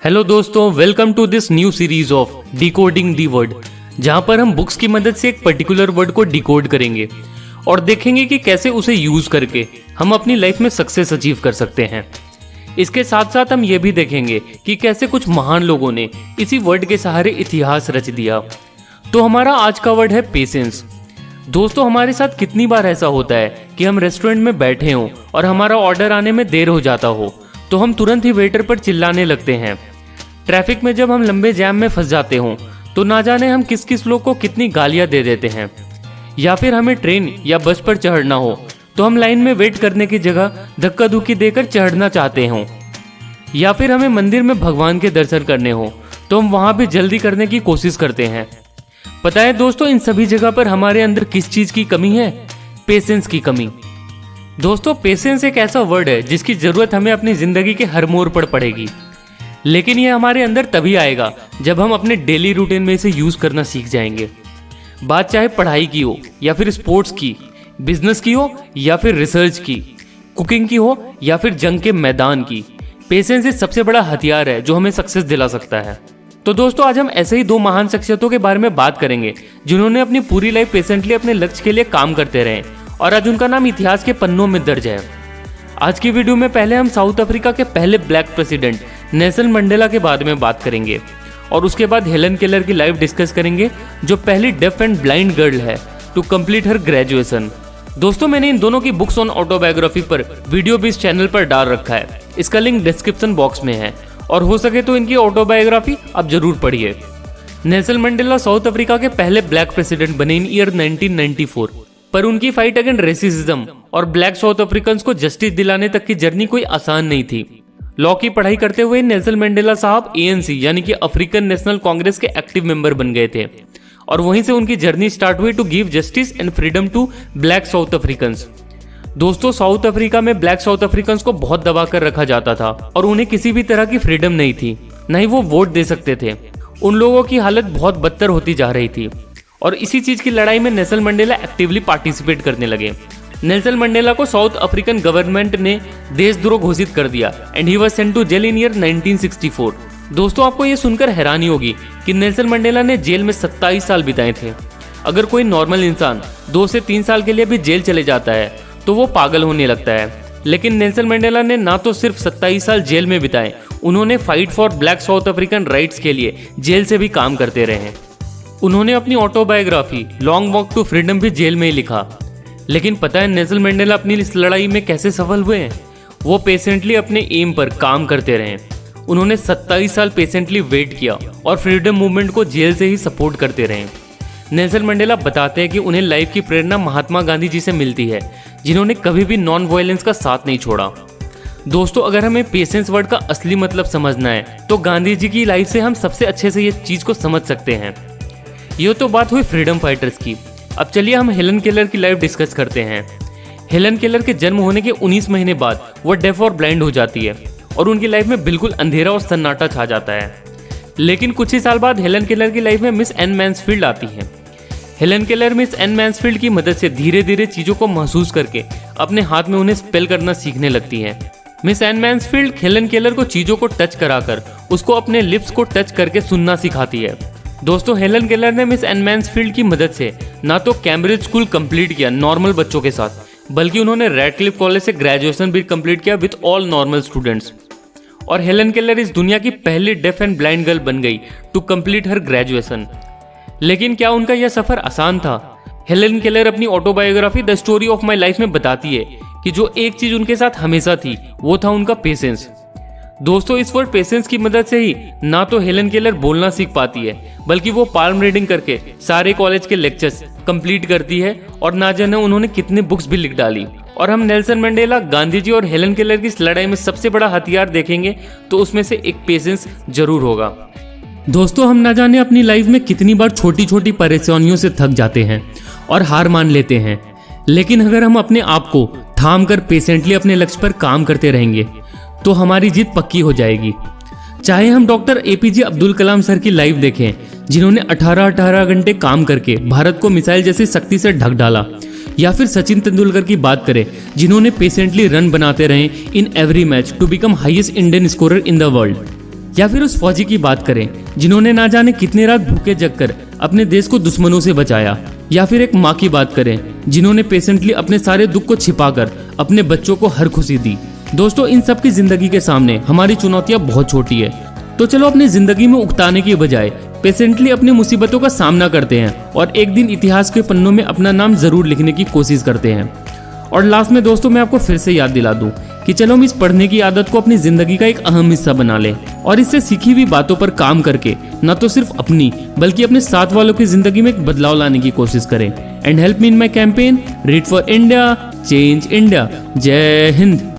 Hello दोस्तों, welcome to this new series of decoding the word, जहां पर हम बुक्स की मदद से एक पर्टिकुलर वर्ड को डिकोड करेंगे और देखेंगे कि कैसे उसे यूज करके हम अपनी लाइफ में सक्सेस अचीव कर सकते हैं। इसके साथ साथ हम ये भी देखेंगे कि कैसे कुछ महान लोगों ने इसी वर्ड के सहारे इतिहास रच दिया। तो हमारा आज का वर्ड है पेशेंस। दोस्तों, हमारे साथ कितनी बार ऐसा होता है कि हम रेस्टोरेंट में बैठे हों और हमारा ऑर्डर आने में देर हो जाता हो तो हम तुरंत ही वेटर पर चिल्लाने लगते हैं। ट्रैफिक में जब हम लंबे जैम में फंस जाते हों तो ना जाने हम किस किस लोग को कितनी गालियां दे देते हैं। या फिर हमें ट्रेन या बस पर चढ़ना हो तो हम लाइन में वेट करने की जगह धक्का धुक्की देकर चढ़ना चाहते हों। या फिर हमें मंदिर में भगवान के दर्शन करने हो तो हम वहां भी जल्दी करने की कोशिश करते हैं। पता है दोस्तों, इन सभी जगह पर हमारे अंदर किस चीज की कमी है? पेशेंस की कमी। दोस्तों, पेशेंस एक ऐसा वर्ड है जिसकी जरूरत हमें अपनी जिंदगी के हर मोड़ पर पड़ेगी, लेकिन यह हमारे अंदर तभी आएगा जब हम अपने डेली रूटीन में इसे यूज करना सीख जाएंगे। बात चाहे पढ़ाई की हो या फिर स्पोर्ट्स की, बिजनेस की हो या फिर रिसर्च की, कुकिंग की हो या फिर जंग के मैदान की, पेशेंस एक सबसे बड़ा हथियार है जो हमें सक्सेस दिला सकता है। तो दोस्तों, आज हम ऐसे ही दो महान शख्सियतों के बारे में बात करेंगे जिन्होंने अपनी पूरी लाइफ पेशेंटली अपने लक्ष्य के लिए काम करते रहे और आज उनका नाम इतिहास के पन्नों में दर्ज है। आज की वीडियो में पहले हम साउथ अफ्रीका के पहले ब्लैक प्रेसिडेंट नेल्सन मंडेला के बारे में बात करेंगे और उसके बाद हेलन केलर की लाइफ डिस्कस करेंगे, जो पहली डेफ एंड ब्लाइंड गर्ल है टू कंप्लीट हर ग्रेजुएशन। दोस्तों, मैंने इन दोनों की बुक्स ऑन ऑटोबायोग्राफी पर वीडियो भी इस चैनल पर डाल रखा है। इसका लिंक डिस्क्रिप्शन बॉक्स में है और हो सके तो इनकी ऑटोबायोग्राफी आप जरूर पढ़िए। नेल्सन मंडेला साउथ अफ्रीका के पहले ब्लैक प्रेसिडेंट बने इन ईयर 1994, पर उनकी फाइट अगेंस्ट रेसिज्म और ब्लैक साउथ अफ्रीकन्स को जस्टिस दिलाने तक की जर्नी कोई आसान नहीं थी। लॉ की पढ़ाई करते हुए नेल्सन मंडेला साहब ANC यानी कि अफ्रीकन नेशनल कांग्रेस के एक्टिव मेंबर बन गए थे और वहीं से उनकी जर्नी स्टार्ट हुई to give justice and freedom to black South Africans. दोस्तों, साउथ अफ्रीका में ब्लैक साउथ अफ्रीकन्स को बहुत दबा कर रखा जाता था और उन्हें किसी भी तरह की फ्रीडम नहीं थी, न ही वो वोट दे सकते थे। उन लोगों की हालत बहुत बदतर होती जा रही थी और इसी चीज की लड़ाई में नेल्सन मंडेला एक्टिवली पार्टिसिपेट करने लगे। नेल्सन मंडेला को साउथ अफ्रीकन गवर्नमेंट ने देशद्रोह घोषित कर दिया and he was sent to jail in year 1964। दोस्तों, आपको ये सुनकर हैरानी होगी कि नेल्सन मंडेला ने जेल में 27 साल बिताए थे। अगर कोई नॉर्मल इंसान 2 से 3 साल के लिए भी जेल चले जाता है तो वो पागल होने लगता है, लेकिन नेल्सन मंडेला ने ना तो सिर्फ 27 साल जेल में बिताए, उन्होंने fight for black south African rights के लिए जेल से भी काम करते रहे। उन्होंने अपनी autobiography Long Walk to Freedom भी जेल में ही लिखा। लेकिन पता है नेल्सन मंडेला अपनी इस लड़ाई में कैसे सफल हुए हैं? वो पेशेंटली अपने एम पर काम करते रहे। उन्होंने 27 साल पेशेंटली वेट किया और फ्रीडम मूवमेंट को जेल से ही सपोर्ट करते रहे। नेल्सन मंडेला बताते हैं कि उन्हें लाइफ की प्रेरणा महात्मा गांधी जी से मिलती है, जिन्होंने कभी भी नॉन वायलेंस का साथ नहीं छोड़ा। दोस्तों, अगर हमें पेशेंस वर्ड का असली मतलब समझना है तो गांधी जी की लाइफ से हम सबसे अच्छे से ये चीज को समझ सकते हैं। ये तो बात हुई फ्रीडम फाइटर्स की। अब चलिए हम हेलन केलर की लाइफ डिस्कस करते हैं। हेलन केलर के जन्म होने के 19 महीने बाद वो डेफ और ब्लाइंड हो जाती है और उनकी लाइफ में बिल्कुल अंधेरा और सन्नाटा छा जाता है। लेकिन कुछ ही साल बाद हेलन केलर की लाइफ में मिस एन मैन्सफील्ड आती है। Helen Keller miss N Mansfield की मदद से धीरे धीरे चीजों को महसूस करके अपने हाथ में उन्हें स्पेल करना सीखने लगती है। Miss N Mansfield Helen Keller को चीजों को टच कराकर उसको अपने लिप्स को टच करके सुनना सिखाती है। दोस्तों, हेलन केलर ने मिस एन मैन्सफील्ड की मदद से ना तो कैम्ब्रिज स्कूल कंप्लीट किया नॉर्मल बच्चों के साथ, बल्कि उन्होंने रेडक्लिफ कॉलेज से ग्रेजुएशन भी कंप्लीट किया विद ऑल नॉर्मल स्टूडेंट्स। और हेलन केलर इस दुनिया की पहली डेफ एंड ब्लाइंड गर्ल बन गई टू कंप्लीट हर ग्रेजुएशन। लेकिन क्या उनका यह सफर आसान था? हेलन केलर अपनी autobiography the story of my life में बताती है कि जो एक चीज उनके साथ हमेशा थी वो था उनका पेशेंस। दोस्तों, इस वर्ड पेशेंस की मदद से ही ना तो हेलन केलर बोलना सीख पाती है, बल्कि वो पाल्म रीडिंग करके सारे कॉलेज के लेक्चर्स कंप्लीट करती है और ना जाने उन्होंने कितनी बुक्स भी लिख डाली। और हम नेल्सन मंडेला, गांधी जी और हेलन केलर की इस लड़ाई में सबसे बड़ा हथियार देखेंगे तो उसमें से एक पेशेंस जरूर होगा। दोस्तों, हम ना जाने अपनी लाइफ में कितनी बार छोटी छोटी परेशानियों से थक जाते हैं और हार मान लेते हैं, लेकिन अगर हम अपने आप को थाम कर पेशेंटली अपने लक्ष्य पर काम करते रहेंगे तो हमारी जीत पक्की हो जाएगी। चाहे हम doctor APJ Abdul Kalam sir की लाइफ देखें, जिन्होंने 18 घंटे काम करके भारत को मिसाइल जैसी शक्ति से ढक डाला, या फिर सचिन तेंदुलकर की बात करें, जिन्होंने पेशेंटली रन बनाते रहे in every match to become highest Indian scorer in the world. या फिर उस फौजी की बात करें जिन्होंने ना जाने कितने रात भूखे जगकर अपने देश को दुश्मनों से बचाया, या फिर एक माँ की बात करें जिन्होंने पेशेंटली अपने सारे दुख को छिपाकर अपने बच्चों को हर खुशी दी। दोस्तों, इन सब की जिंदगी के सामने हमारी चुनौतियां बहुत छोटी है, तो चलो अपनी जिंदगी में उकताने की बजाय पेशेंटली अपनी मुसीबतों का सामना करते हैं और एक दिन इतिहास के पन्नों में अपना नाम जरूर लिखने की कोशिश करते हैं। और लास्ट में दोस्तों, मैं आपको फिर से याद दिला दूं कि चलो हम इस पढ़ने की आदत को अपनी जिंदगी का एक अहम हिस्सा बना लें और इससे सीखी हुई बातों पर काम करके न तो सिर्फ अपनी बल्कि अपने साथ वालों की जिंदगी में एक बदलाव लाने की कोशिश करें। And help me in my campaign read for India, change India. जय हिंद।